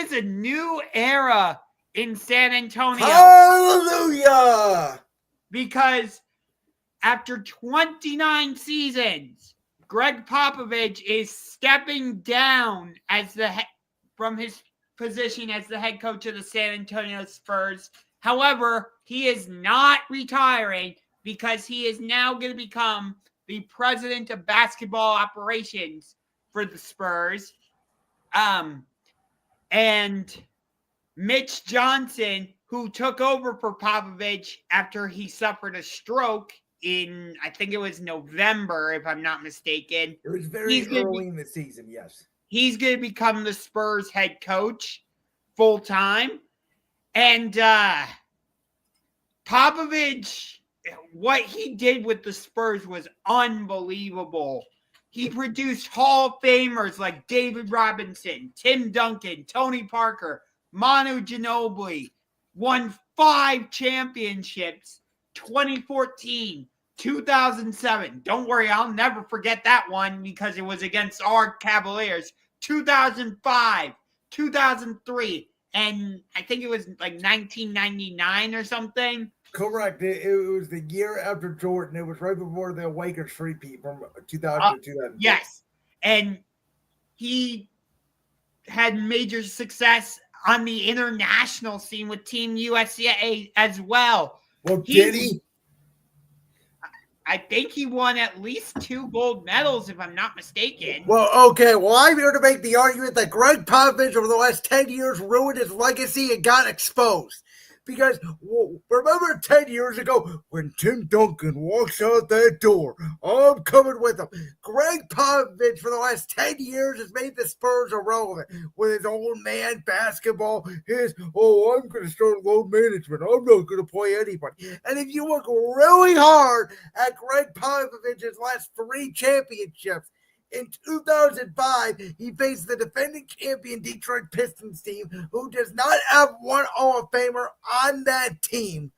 is a new era in San Antonio. Hallelujah! Because after 29 seasons, Gregg Popovich is stepping down as from his position as the head coach of the San Antonio Spurs. However, he is not retiring because he is now going to become the president of basketball operations for the Spurs. And Mitch Johnson, who took over for Popovich after he suffered a stroke in, I think it was November, if I'm not mistaken. It was very early in the season, yes. He's going to become the Spurs head coach full time. And Popovich, what he did with the Spurs was unbelievable. He produced Hall of Famers like David Robinson, Tim Duncan, Tony Parker, Manu Ginobili, won 5 championships, 2014, 2007. Don't worry, I'll never forget that one because it was against our Cavaliers. 2005, 2003, and I think it was like 1999 or something. Correct. It was the year after Jordan. It was right before the Lakers repeat from 2000 to 2000. Yes. And he had major success on the international scene with Team USA as well. Well, did he? I think he won at least 2 gold medals, if I'm not mistaken. Well, okay. Well, I'm here to make the argument that Gregg Popovich over the last 10 years ruined his legacy and got exposed. Because remember 10 years ago when Tim Duncan walks out that door, I'm coming with him. Gregg Popovich for the last 10 years has made the Spurs irrelevant with his old man basketball. I'm going to start load management. I'm not going to play anybody. And if you look really hard at Gregg Popovich's last 3 championships, in 2005, he faced the defending champion Detroit Pistons team, who does not have one Hall of Famer on that team.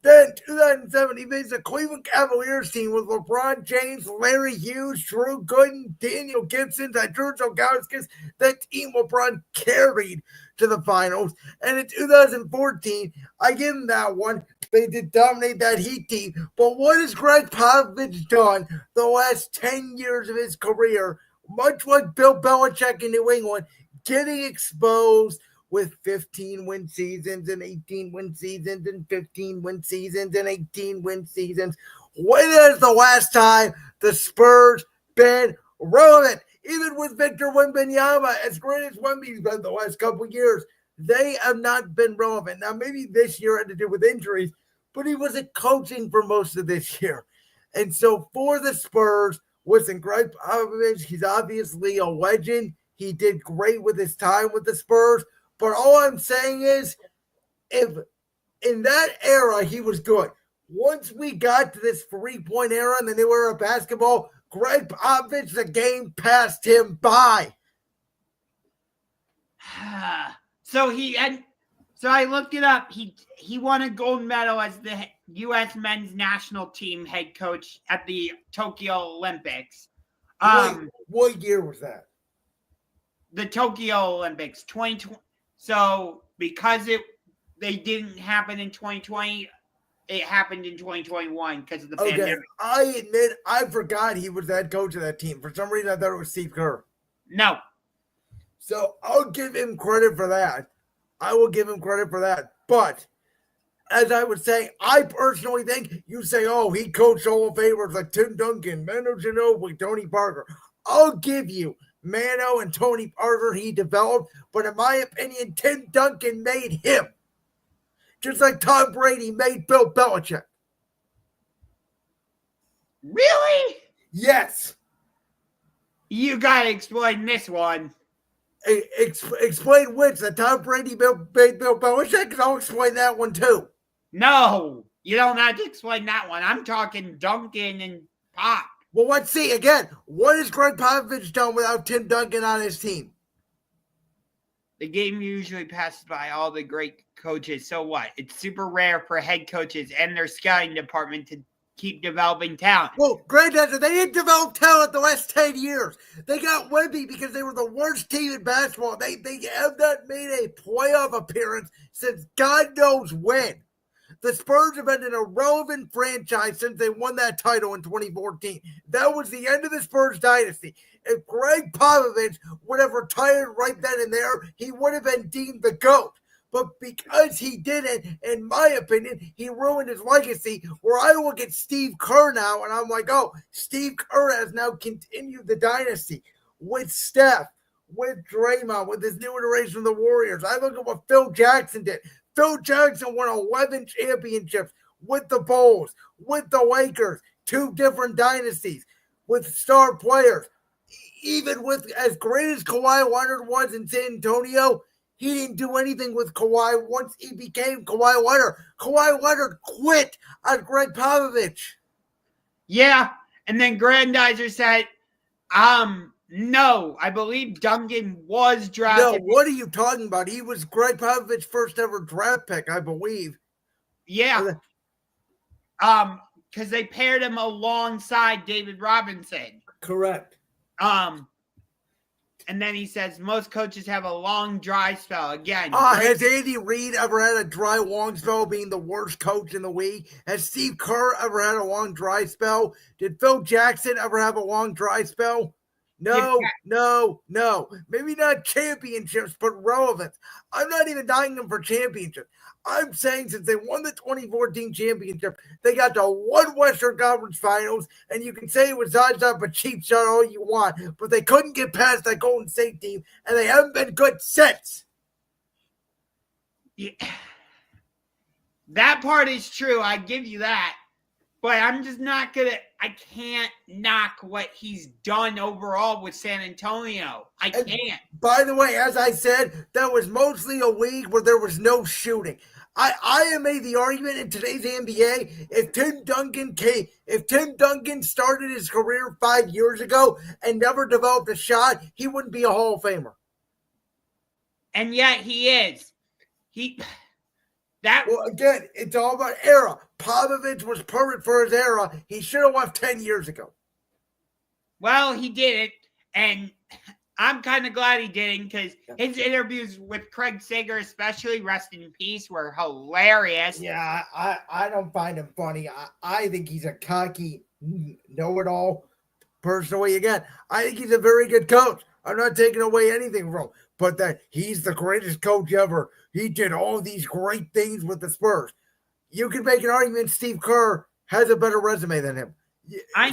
Then, 2007, he faced the Cleveland Cavaliers team with LeBron James, Larry Hughes, Drew Gooden, Daniel Gibson, Tadeusz Ilgauskas. That team LeBron carried to the finals. And in 2014, I give him that one. They did dominate that Heat team. But what has Gregg Popovich done the last 10 years of his career, much like Bill Belichick in New England, getting exposed with 15-win seasons and 18-win seasons and 15-win seasons and 18-win seasons? When is the last time the Spurs been relevant? Even with Victor Wembanyama, as great as Wemby's been the last couple of years, they have not been relevant. Now, maybe this year had to do with injuries, but he wasn't coaching for most of this year. And so for the Spurs, listen, Gregg Popovich, he's obviously a legend. He did great with his time with the Spurs. But all I'm saying is, if in that era he was good, once we got to this 3-point era and the new era of basketball, Gregg Popovich, the game passed him by. So I looked it up. He won a gold medal as the U.S. men's national team head coach at the Tokyo Olympics. What year was that? The Tokyo Olympics, 2020. So because they didn't happen in 2020, it happened in 2021 because of the pandemic. I admit, I forgot he was the head coach of that team. For some reason, I thought it was Steve Kerr. No. So I'll give him credit for that. I will give him credit for that. But as I would say, I personally think you say, he coached Hall of Famers like Tim Duncan, Manu Ginobili, Tony Parker. I'll give you Manu and Tony Parker he developed. But in my opinion, Tim Duncan made him. Just like Tom Brady made Bill Belichick. Really? Yes. You got to explain this one. Explain which? That Tom Brady made Bill Belichick? Because I'll explain that one too. No, you don't have to explain that one. I'm talking Duncan and Pop. Well, let's see. Again, what has Gregg Popovich done without Tim Duncan on his team? The game usually passes by all the great coaches. So what? It's super rare for head coaches and their scouting department to keep developing talent. Well, granted, they didn't develop talent the last 10 years. They got wimpy because they were the worst team in basketball. They have not made a playoff appearance since God knows when. The Spurs have been an irrelevant franchise since they won that title in 2014. That was the end of the Spurs dynasty. If Gregg Popovich would have retired right then and there, he would have been deemed the GOAT. But because he didn't, in my opinion, he ruined his legacy. Where I look at Steve Kerr now, and I'm like, oh, Steve Kerr has now continued the dynasty with Steph, with Draymond, with this new iteration of the Warriors. I look at what Phil Jackson did. Phil Jackson won 11 championships with the Bulls, with the Lakers, 2 different dynasties, with star players. Even with as great as Kawhi Leonard was in San Antonio, he didn't do anything with Kawhi once he became Kawhi Leonard. Kawhi Leonard quit on Gregg Popovich. Yeah, and then Grandizer said, no, I believe Duncan was drafted. No, what are you talking about? He was Gregg Popovich's first ever draft pick, I believe. Yeah. Because they paired him alongside David Robinson. Correct. And then he says most coaches have a long dry spell. Again, has Andy Reid ever had a dry long spell being the worst coach in the league? Has Steve Kerr ever had a long dry spell? Did Phil Jackson ever have a long dry spell? No. Maybe not championships, but relevance. I'm not even knocking them for championships. I'm saying since they won the 2014 championship, they got to one Western Conference Finals, and you can say it was odds up a cheap shot all you want, but they couldn't get past that Golden State team, and they haven't been good since. Yeah. That part is true. I give you that. But I'm just not I can't knock what he's done overall with San Antonio. I can't. By the way, as I said, that was mostly a league where there was no shooting. I have made the argument in today's NBA, if Tim Duncan started his career 5 years ago and never developed a shot, he wouldn't be a Hall of Famer. And yet he is. Well, again, it's all about era. Popovich was perfect for his era. He should have left 10 years ago. Well, he did it, and I'm kind of glad he didn't because his interviews with Craig Sager, especially, rest in peace, were hilarious. Yeah, I don't find him funny. I think he's a cocky know-it-all. Personally, again, I think he's a very good coach. I'm not taking away anything from him, but that he's the greatest coach ever. He did all these great things with the Spurs. You can make an argument Steve Kerr has a better resume than him. I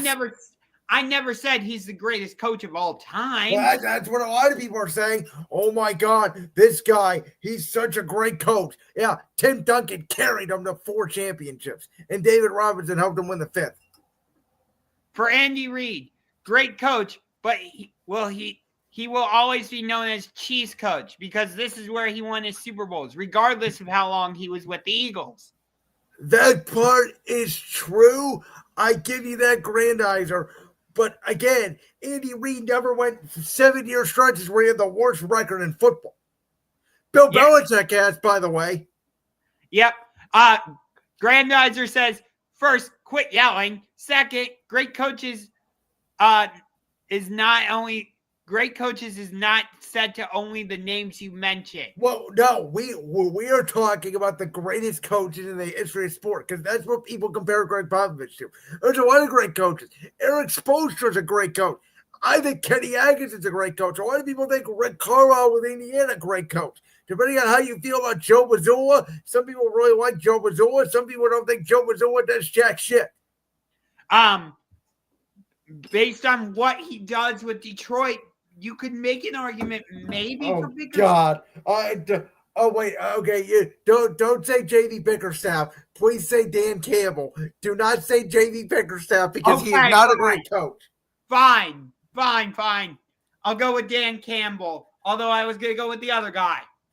never said he's the greatest coach of all time. Well, that's what a lot of people are saying. Oh, my God, this guy, he's such a great coach. Yeah, Tim Duncan carried him to 4 championships, and David Robinson helped him win the 5th. For Andy Reid, great coach, but he will always be known as cheese coach because this is where he won his Super Bowls, regardless of how long he was with the Eagles. That part is true. I give you that, Grandizer. But again, Andy Reid never went 7-year stretches where he had the worst record in football. Bill Belichick has, by the way. Yep. Grandizer says, first, quit yelling. Second, great coaches is not said to only the names you mentioned. Well, no, we are talking about the greatest coaches in the history of sport because that's what people compare Gregg Popovich to. There's a lot of great coaches. Eric Spoelstra is a great coach. I think Kenny Atkinson's a great coach. A lot of people think Rick Carlisle with Indiana, great coach. Depending on how you feel about Joe Mazzulla, some people really like Joe Mazzulla. Some people don't think Joe Mazzulla does jack shit. Based on what he does with Detroit, you could make an argument maybe for Bickerstaff. God. Wait. Okay. Don't say J.V. Bickerstaff. Please say Dan Campbell. Do not say J.V. Bickerstaff because he is not a great coach. Fine. I'll go with Dan Campbell, although I was going to go with the other guy.